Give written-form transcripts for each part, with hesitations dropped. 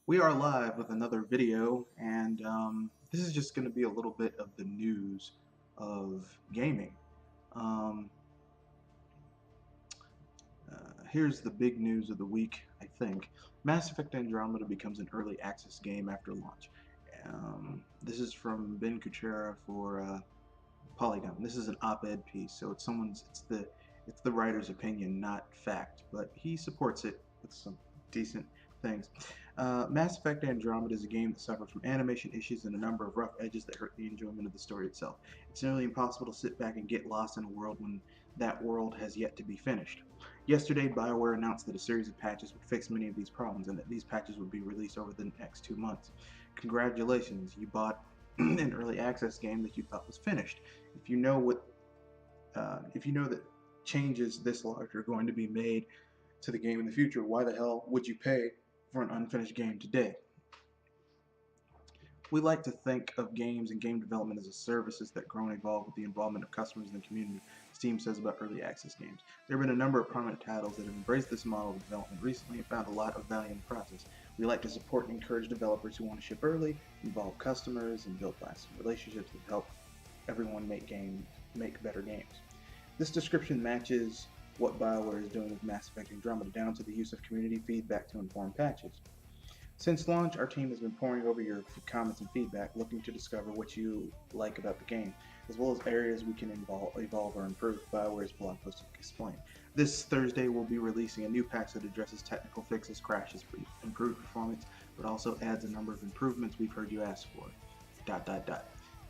We are live with another video, and this is just going to be a little bit of the news of gaming. Um, Here's the big news of the week, I think. Mass Effect Andromeda becomes an early access game after launch. This is from Ben Kuchera for Polygon. This is an op-ed piece, so it's the writer's opinion, not fact, but he supports it with some decent things. Mass Effect Andromeda is a game that suffered from animation issues and a number of rough edges that hurt the enjoyment of the story itself. It's nearly impossible to sit back and get lost in a world when that world has yet to be finished. Yesterday, BioWare announced that a series of patches would fix many of these problems and that these patches would be released over the next 2 months. Congratulations, you bought an early access game that you thought was finished. If you know that changes this large are going to be made to the game in the future, why the hell would you pay for an unfinished game today? We like to think of games and game development as services that grow and evolve with the involvement of customers in the community. Steam says about early access games. There have been a number of prominent titles that have embraced this model of development recently and found a lot of value in the process. We like to support and encourage developers who want to ship early, involve customers, and build lasting relationships that help everyone make better games. This description matches what BioWare is doing with Mass Effect Andromeda, down to the use of community feedback to inform patches. Since launch, our team has been poring over your comments and feedback, looking to discover what you like about the game, as well as areas we can evolve or improve, BioWare's blog post explained. This Thursday, we'll be releasing a new patch that addresses technical fixes, crashes, improved performance, but also adds a number of improvements we've heard you ask for. ...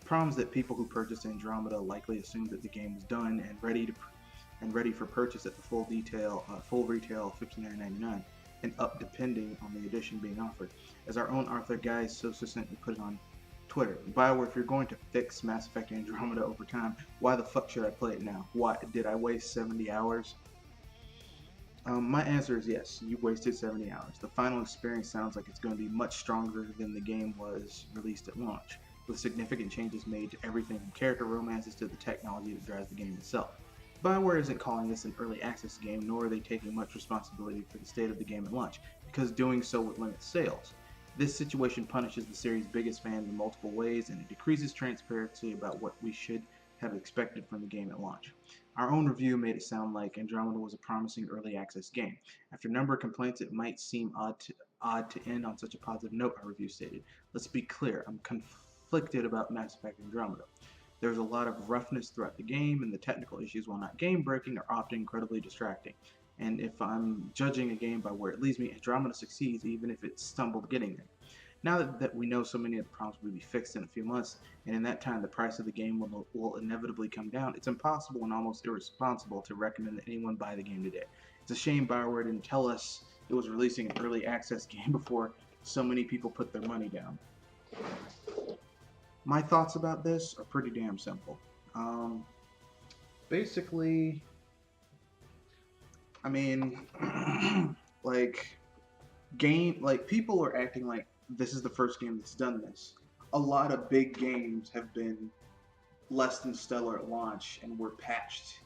Problems that people who purchased Andromeda likely assumed that the game was done and ready for purchase at the full retail $59.99 and up depending on the edition being offered. As our own Arthur Guys so succinctly put it on Twitter, BioWare, if you're going to fix Mass Effect Andromeda over time, why the fuck should I play it now? Why did I waste 70 hours? My answer is yes, you wasted 70 hours. The final experience sounds like it's going to be much stronger than the game was released at launch, with significant changes made to everything from character romances to the technology that drives the game itself. BioWare isn't calling this an early access game, nor are they taking much responsibility for the state of the game at launch, because doing so would limit sales. This situation punishes the series' biggest fans in multiple ways, and it decreases transparency about what we should have expected from the game at launch. Our own review made it sound like Andromeda was a promising early access game. After a number of complaints, it might seem odd to end on such a positive note, our review stated. Let's be clear, I'm conflicted about Mass Effect Andromeda. There's a lot of roughness throughout the game, and the technical issues, while not game-breaking, are often incredibly distracting. And if I'm judging a game by where it leads me, Andromeda succeeds even if it stumbled getting there. Now that we know so many of the problems will be fixed in a few months, and in that time the price of the game will inevitably come down, it's impossible and almost irresponsible to recommend that anyone buy the game today. It's a shame BioWare didn't tell us it was releasing an early access game before so many people put their money down. My thoughts about this are pretty damn simple. Basically, I mean, people are acting like this is the first game that's done this. A lot of big games have been less than stellar at launch and were patched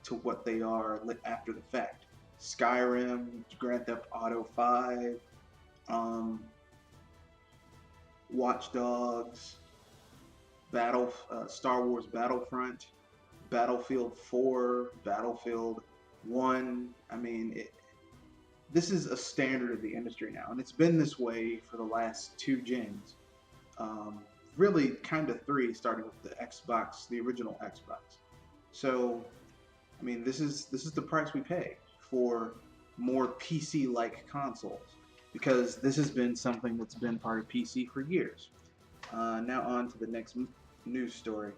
to what they are after the fact. Skyrim, Grand Theft Auto 5, Watch Dogs, Star Wars Battlefront, Battlefield 4, Battlefield 1. I mean, this is a standard of the industry now, and it's been this way for the last 2 gens. Really, kind of 3, starting with the Xbox, the original Xbox. So, I mean, this is the price we pay for more PC-like consoles, because this has been something that's been part of PC for years. Now on to the next news story.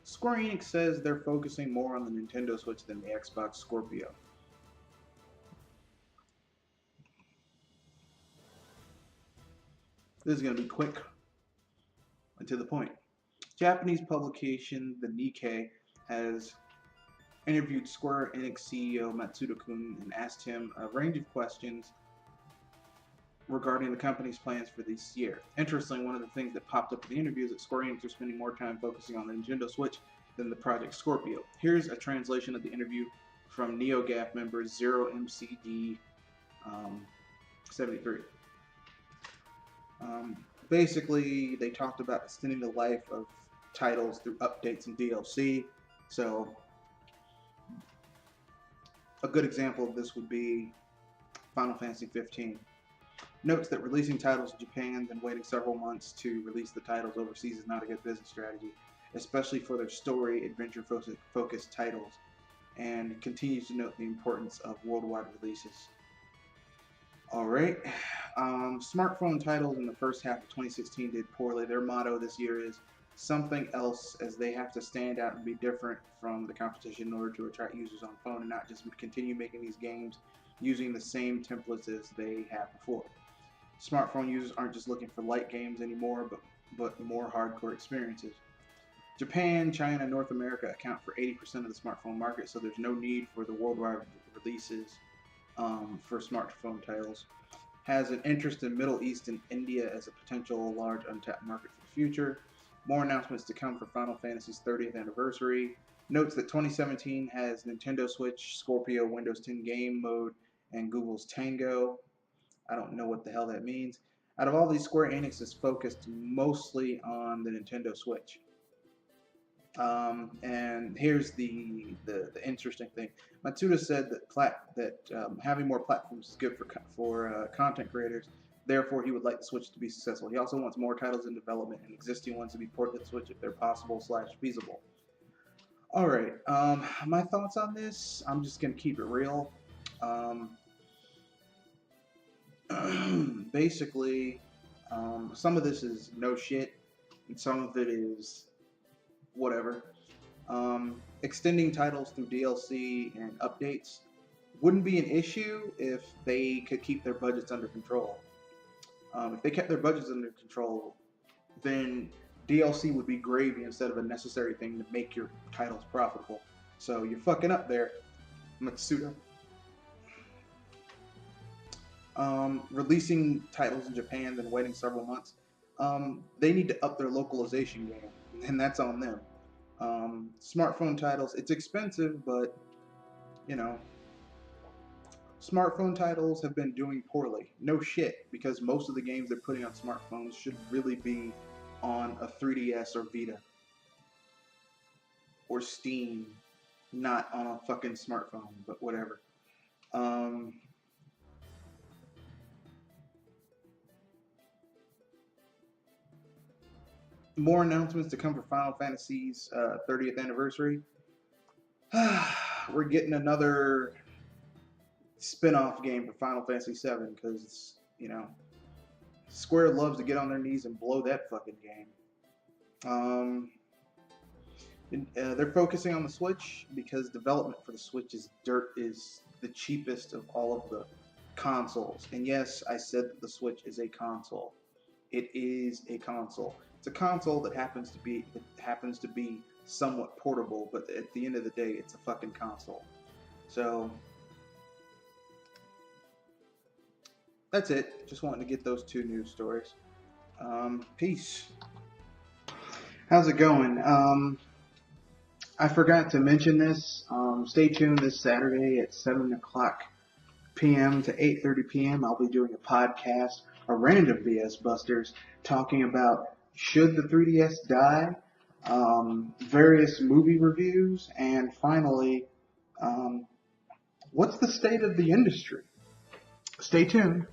Square Enix says they're focusing more on the Nintendo Switch than the Xbox Scorpio. This is going to be quick and to the point. Japanese publication, the Nikkei, has interviewed Square Enix CEO Matsuda-kun and asked him a range of questions regarding the company's plans for this year. Interestingly, one of the things that popped up in the interview is that Square Enix are spending more time focusing on the Nintendo Switch than the Project Scorpio. Here's a translation of the interview from NeoGAF member 0MCD73. Basically, they talked about extending the life of titles through updates and DLC. So, a good example of this would be Final Fantasy 15. Notes that releasing titles in Japan, then waiting several months to release the titles overseas is not a good business strategy, especially for their story adventure focused titles, and continues to note the importance of worldwide releases. Alright, smartphone titles in the first half of 2016 did poorly. Their motto this year is something else, as they have to stand out and be different from the competition in order to attract users on phone and not just continue making these games using the same templates as they have before. Smartphone users aren't just looking for light games anymore, but more hardcore experiences. Japan, China, and North America account for 80% of the smartphone market, so there's no need for the worldwide releases for smartphone titles. Has an interest in Middle East and India as a potential large untapped market for the future. More announcements to come for Final Fantasy's 30th anniversary. Notes that 2017 has Nintendo Switch, Scorpio, Windows 10 Game Mode, and Google's Tango. I don't know what the hell that means. Out of all these, Square Enix is focused mostly on the Nintendo Switch. And here's the interesting thing. Matsuda said that having more platforms is good for content creators. Therefore, he would like the Switch to be successful. He also wants more titles in development and existing ones to be ported to the Switch if they're possible/feasible. All right, my thoughts on this. I'm just gonna keep it real. Basically, some of this is no shit, and some of it is whatever. Extending titles through DLC and updates wouldn't be an issue if they could keep their budgets under control. If they kept their budgets under control, then DLC would be gravy instead of a necessary thing to make your titles profitable. So you're fucking up there, Matsuda. Releasing titles in Japan, then waiting several months. They need to up their localization game, and that's on them. Smartphone titles, it's expensive, but you know, smartphone titles have been doing poorly. No shit, because most of the games they're putting on smartphones should really be on a 3DS or Vita or Steam, not on a fucking smartphone, but whatever. More announcements to come for Final Fantasy's 30th anniversary. We're getting another spin-off game for Final Fantasy VII because, you know, Square loves to get on their knees and blow that fucking game. They're focusing on the Switch because development for the Switch is the cheapest of all of the consoles. And yes, I said that the Switch is a console. It is a console. It's a console that happens to be somewhat portable, but at the end of the day, it's a fucking console. So that's it. Just wanted to get those two news stories. Peace. How's it going? I forgot to mention this. Stay tuned this Saturday at 7 o'clock p.m. to 8:30 p.m. I'll be doing a podcast, a random BS Busters, talking about should the 3DS die, various movie reviews, and finally, what's the state of the industry? Stay tuned.